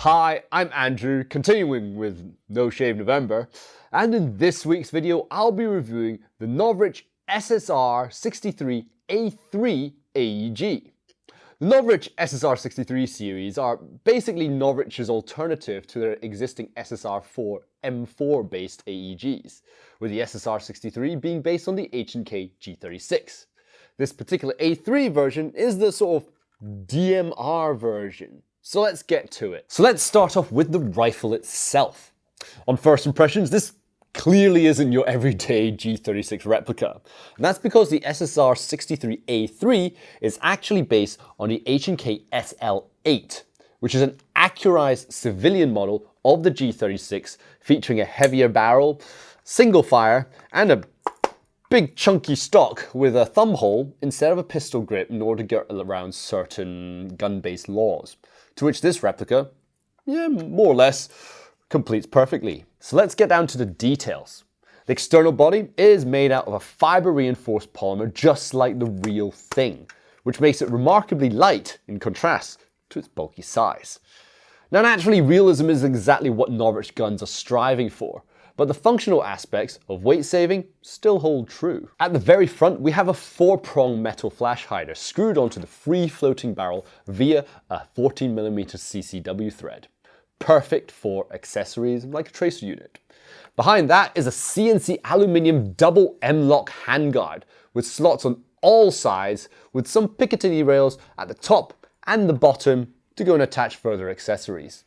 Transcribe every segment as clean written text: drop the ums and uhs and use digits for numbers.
Hi, I'm Andrew, continuing with No Shave November, and in this week's video I'll be reviewing the Novritsch SSR63 A3 AEG. The Novritsch SSR63 series are basically Novritsch's alternative to their existing SSR4 M4 based AEGs, with the SSR63 being based on the H&K G36. This particular A3 version is the sort of DMR version. So let's get to it. So let's start off with the rifle itself. On first impressions, this clearly isn't your everyday G36 replica. And that's because the SSR63A3 is actually based on the H&K SL8, which is an accurized civilian model of the G36 featuring a heavier barrel, single fire, and a big chunky stock with a thumb hole instead of a pistol grip in order to get around certain gun-based laws, to which this replica, more or less, completes perfectly. So let's get down to the details. The external body is made out of a fiber-reinforced polymer just like the real thing, which makes it remarkably light in contrast to its bulky size. Now naturally, realism is exactly what Novritsch guns are striving for, but the functional aspects of weight saving still hold true. At the very front, we have a 4-prong metal flash hider screwed onto the free floating barrel via a 14mm CCW thread. Perfect for accessories like a tracer unit. Behind that is a CNC aluminium double M-lock handguard with slots on all sides with some Picatinny rails at the top and the bottom to go and attach further accessories.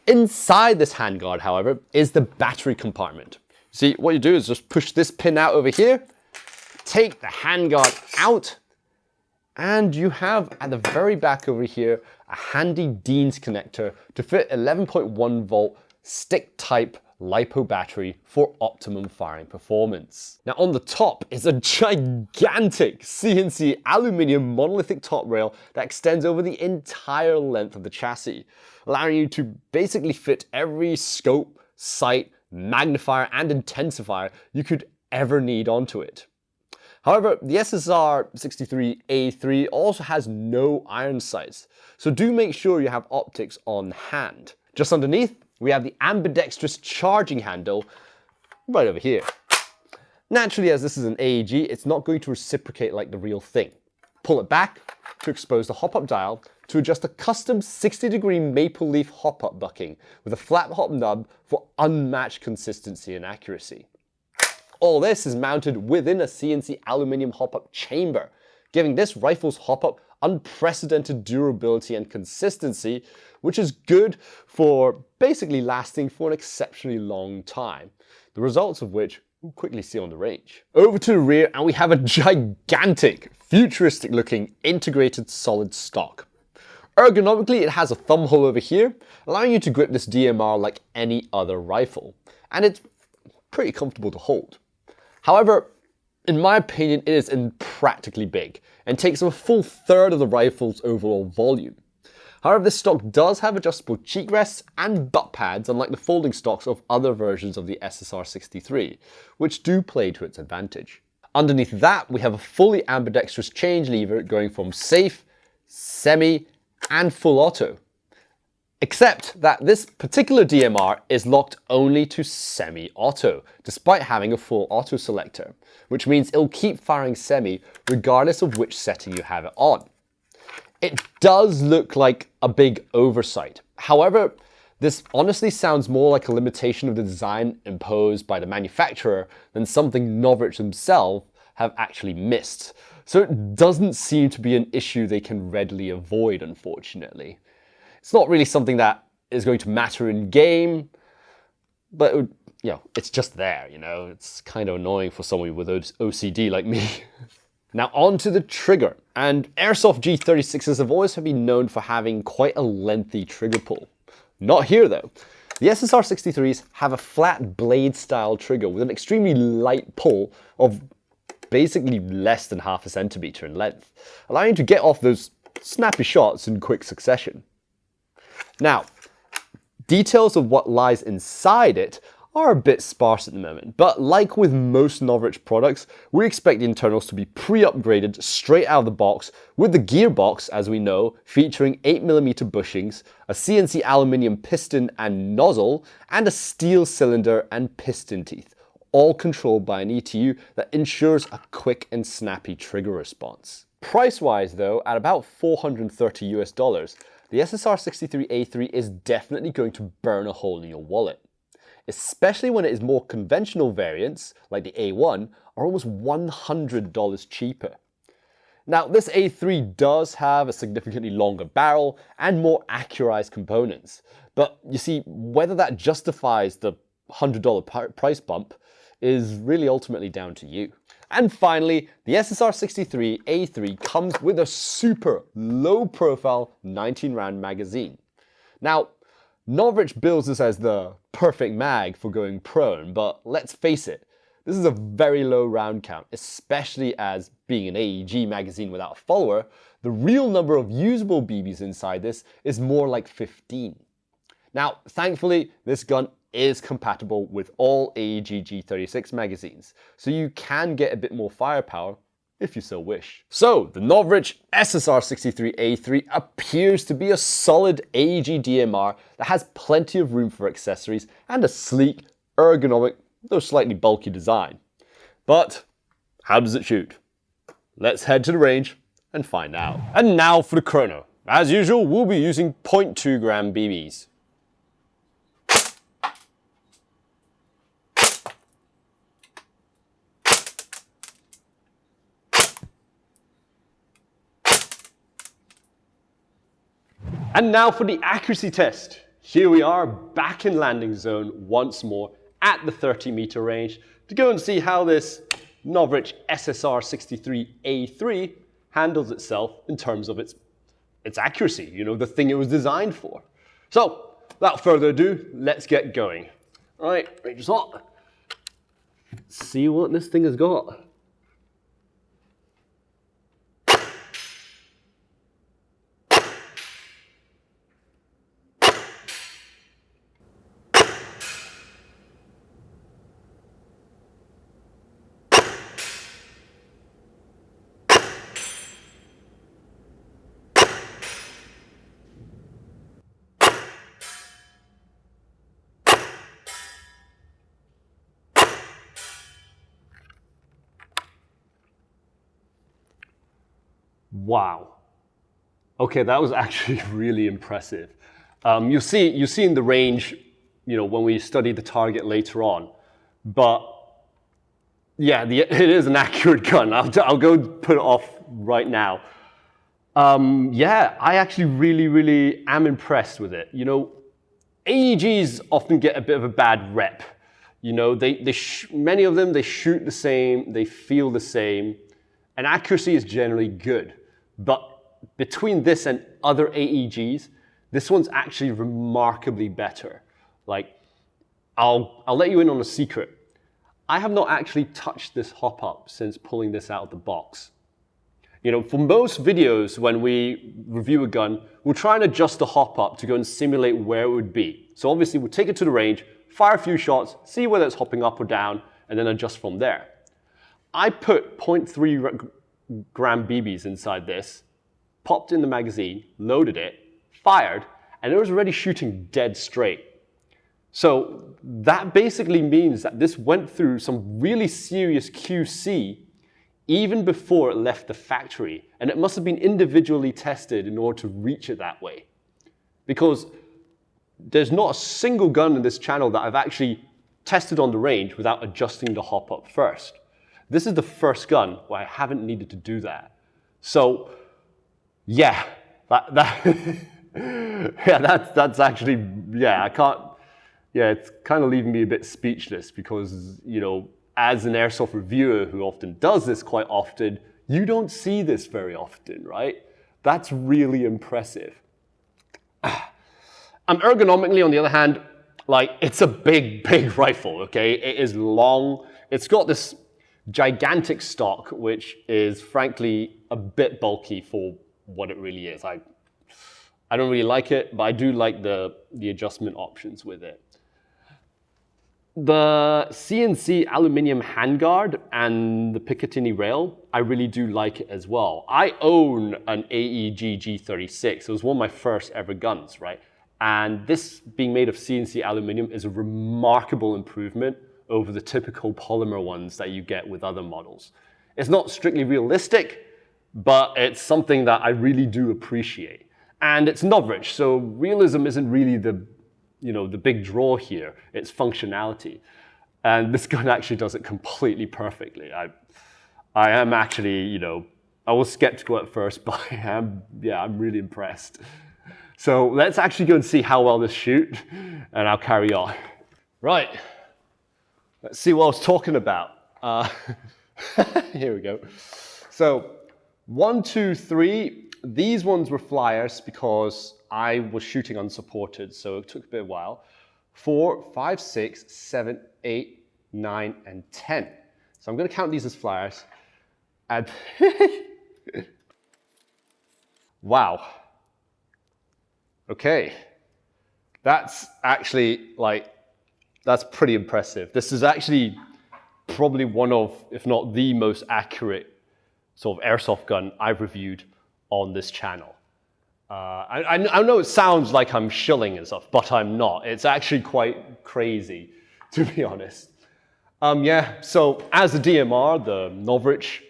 Inside this handguard, however, is the battery compartment. See, what you do is just push this pin out over here, take the handguard out, and you have at the very back over here a handy Dean's connector to fit 11.1 volt stick type LiPo battery for optimum firing performance. Now on the top is a gigantic CNC aluminium monolithic top rail that extends over the entire length of the chassis, allowing you to basically fit every scope, sight, magnifier and intensifier you could ever need onto it. However, the SSR63A3 also has no iron sights, so do make sure you have optics on hand. Just underneath, we have the ambidextrous charging handle right over here. Naturally, as this is an AEG, it's not going to reciprocate like the real thing. Pull it back to expose the hop-up dial to adjust a custom 60-degree maple leaf hop-up bucking with a flat hop nub for unmatched consistency and accuracy. All this is mounted within a CNC aluminium hop-up chamber, giving this rifle's hop-up unprecedented durability and consistency, which is good for basically lasting for an exceptionally long time, the results of which we'll quickly see on the range. Over to the rear, and we have a gigantic, futuristic looking integrated solid stock. Ergonomically, it has a thumb hole over here, allowing you to grip this DMR like any other rifle, and it's pretty comfortable to hold. However, in my opinion, it is impractically big and takes up a full third of the rifle's overall volume. However, this stock does have adjustable cheek rests and butt pads, unlike the folding stocks of other versions of the SSR63, which do play to its advantage. Underneath that, we have a fully ambidextrous change lever going from safe, semi, and full auto. Except that this particular DMR is locked only to semi-auto, despite having a full auto selector, which means it'll keep firing semi regardless of which setting you have it on. It does look like a big oversight. However, this honestly sounds more like a limitation of the design imposed by the manufacturer than something Novritsch themselves have actually missed. So it doesn't seem to be an issue they can readily avoid, unfortunately. It's not really something that is going to matter in game, but it's just there, It's kind of annoying for someone with OCD like me. Now on to the trigger, and Airsoft G36s have always been known for having quite a lengthy trigger pull. Not here though. The SSR63s have a flat blade style trigger with an extremely light pull of basically less than half a centimeter in length, allowing you to get off those snappy shots in quick succession. Now, details of what lies inside it are a bit sparse at the moment, but like with most Novritsch products, we expect the internals to be pre-upgraded straight out of the box, with the gearbox, as we know, featuring 8mm bushings, a CNC aluminium piston and nozzle, and a steel cylinder and piston teeth, all controlled by an ETU that ensures a quick and snappy trigger response. Price-wise though, at about $430 US, the SSR63A3 is definitely going to burn a hole in your wallet, especially when it is more conventional variants, like the A1, are almost $100 cheaper. Now, this A3 does have a significantly longer barrel and more accurized components, but you see, whether that justifies the $100 price bump is really ultimately down to you. And finally, the SSR63A3 comes with a super low-profile 19-round magazine. Now, Novritsch bills this as the perfect mag for going prone, but let's face it, this is a very low round count, especially as being an AEG magazine without a follower, the real number of usable BBs inside this is more like 15. Now, thankfully, this gun is compatible with all AEG G36 magazines, so you can get a bit more firepower if you so wish. So, the Novritsch SSR63A3 appears to be a solid AEG DMR that has plenty of room for accessories and a sleek, ergonomic, though slightly bulky design. But how does it shoot? Let's head to the range and find out. And now for the Chrono. As usual, we'll be using 0.2 gram BBs. And now for the accuracy test. Here we are back in landing zone once more at the 30-meter range to go and see how this Novritsch SSR63A3 handles itself in terms of its accuracy, you know, the thing it was designed for. So, without further ado, let's get going. All right, range is hot. Let's see what this thing has got. Wow. Okay, that was actually really impressive. You'll see in the range, you know, when we study the target later on. But yeah, it is an accurate gun. I'll go put it off right now. Yeah, I actually really am impressed with it. You know, AEGs often get a bit of a bad rep. You know, many of them, they shoot the same, they feel the same, and accuracy is generally good. But between this and other AEGs, this one's actually remarkably better. Like, I'll let you in on a secret. I have not actually touched this hop-up since pulling this out of the box. You know, for most videos, when we review a gun, we'll try and adjust the hop-up to go and simulate where it would be. So obviously, we'll take it to the range, fire a few shots, see whether it's hopping up or down, and then adjust from there. I put 0.3 gram BBs inside this, popped in the magazine, loaded it, fired, and it was already shooting dead straight. So that basically means that this went through some really serious QC even before it left the factory, and it must have been individually tested in order to reach it that way. Because there's not a single gun in this channel that I've actually tested on the range without adjusting the hop-up first. This is the first gun where I haven't needed to do that. So, yeah, that's actually, yeah, I can't, yeah, it's kind of leaving me a bit speechless because, you know, as an airsoft reviewer who often does this quite often, you don't see this very often, right? That's really impressive. Ergonomically, on the other hand, like, it's a big rifle, okay? It is long. It's got this gigantic stock, which is frankly a bit bulky for what it really is. I don't really like it, but I do like the adjustment options with it. The CNC aluminium handguard and the Picatinny rail, I really do like it as well. I own an AEG G36. It was one of my first ever guns, right? And this being made of CNC aluminium is a remarkable improvement over the typical polymer ones that you get with other models. It's not strictly realistic, but it's something that I really do appreciate. And it's Novritsch, so realism isn't really the big draw here. It's functionality. And this gun actually does it completely perfectly. I am actually, I was skeptical at first, but I'm really impressed. So let's actually go and see how well this shoots, and I'll carry on. Right, let's see what I was talking about. Here we go. So 1, 2, 3. These ones were flyers because I was shooting unsupported, so it took a bit of a while. 4, 5, 6, 7, 8, 9, and 10. So I'm going to count these as flyers. And wow. Okay. That's actually that's pretty impressive. This is actually probably one of, if not the most accurate sort of airsoft gun I've reviewed on this channel. I know it sounds like I'm shilling and stuff, but I'm not. It's actually quite crazy, to be honest. Yeah, so as a DMR, the Novritsch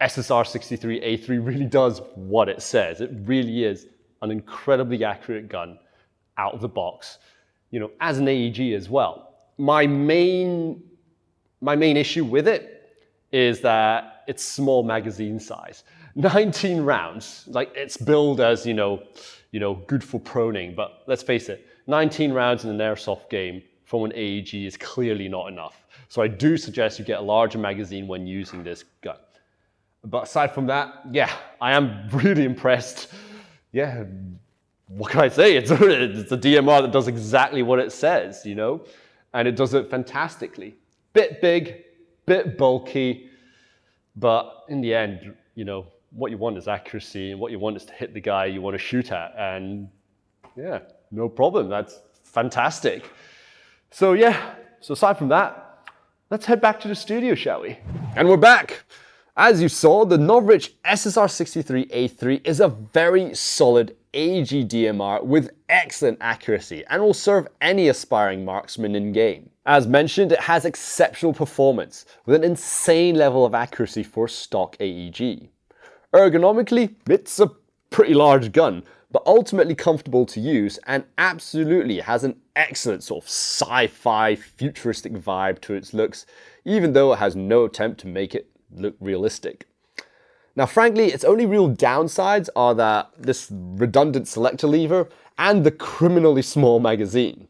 SSR63 A3 really does what it says. It really is an incredibly accurate gun out of the box, as an AEG as well. My main issue with it is that it's small magazine size. 19 rounds, it's billed as, good for proning, but let's face it, 19 rounds in an airsoft game from an AEG is clearly not enough. So I do suggest you get a larger magazine when using this gun. But aside from that, yeah, I am really impressed. Yeah, what can I say? It's a DMR that does exactly what it says, and it does it fantastically. Bit big, bit bulky, but in the end, what you want is accuracy, and what you want is to hit the guy you want to shoot at, and yeah, no problem. That's fantastic. So yeah, so aside from that, let's head back to the studio, shall we? And we're back. As you saw, the Novritsch SSR63 A3 is a very solid AEG DMR with excellent accuracy and will serve any aspiring marksman in-game. As mentioned, it has exceptional performance with an insane level of accuracy for stock AEG. Ergonomically, it's a pretty large gun, but ultimately comfortable to use and absolutely has an excellent sort of sci-fi futuristic vibe to its looks, even though it has no attempt to make it look realistic. Now frankly, its only real downsides are that this redundant selector lever and the criminally small magazine.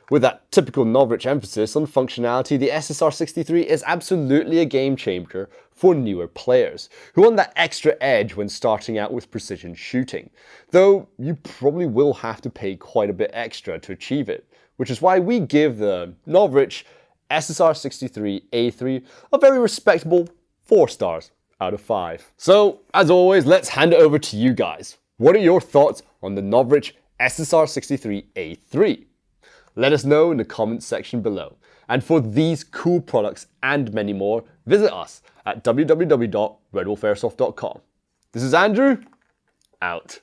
With that typical Novritsch emphasis on functionality, the SSR63 is absolutely a game changer for newer players who want that extra edge when starting out with precision shooting, though you probably will have to pay quite a bit extra to achieve it, which is why we give the Novritsch SSR63 A3 a very respectable 4 stars out of 5. So, as always, let's hand it over to you guys. What are your thoughts on the Novritsch SSR63 A3? Let us know in the comments section below. And for these cool products and many more, visit us at www.redwolfairsoft.com. This is Andrew, out.